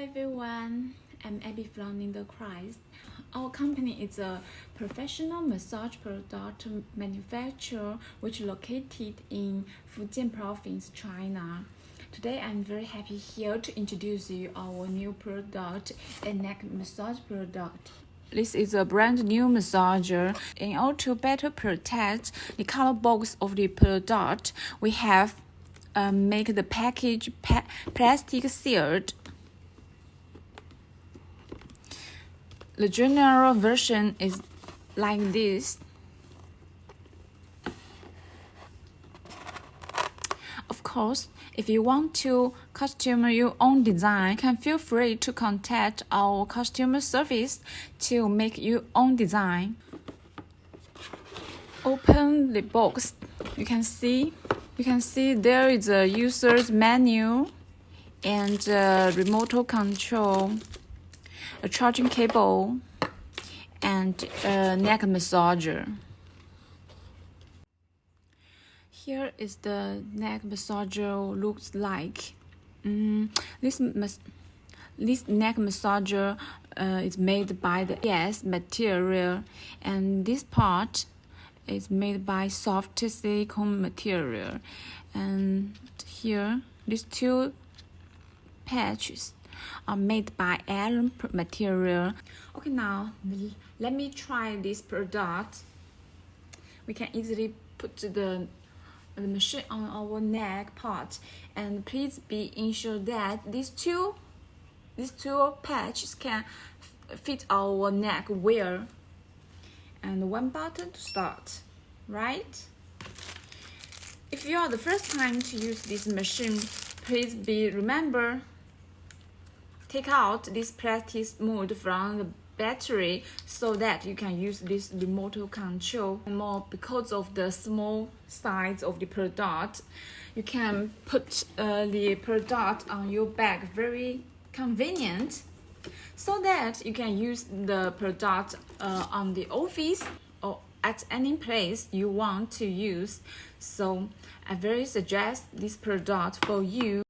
everyone, I'm Abby from Ningdecrius. Our company is a professional massage product manufacturer which is located in Fujian province, China. Today I'm very happy here to introduce you our new product, a neck massage product. This is a brand new massager. In order to better protect the color box of the product, we have make the package plastic sealed. The general version is like this. Of course, if you want to customize your own design, you can feel free to contact our customer service to make your own design. Open the box. You can see there is a user's menu and a remote control, a charging cable, and a neck massager. Here is the neck massager looks like. This neck massager is made by the ES material, and this part is made by soft silicone material. And here, these two patches are made by iron material. Okay, now let me try this product. We can easily put the machine on our neck part, and please be ensured that these two patches can fit our neck well. And one button to start, right? If you are the first time to use this machine, please remember take out this plastic mold from the battery so that you can use this remote control. More because of the small size of the product, you can put the product on your bag, very convenient, so that you can use the product on the office or at any place you want to use. So I very suggest this product for you.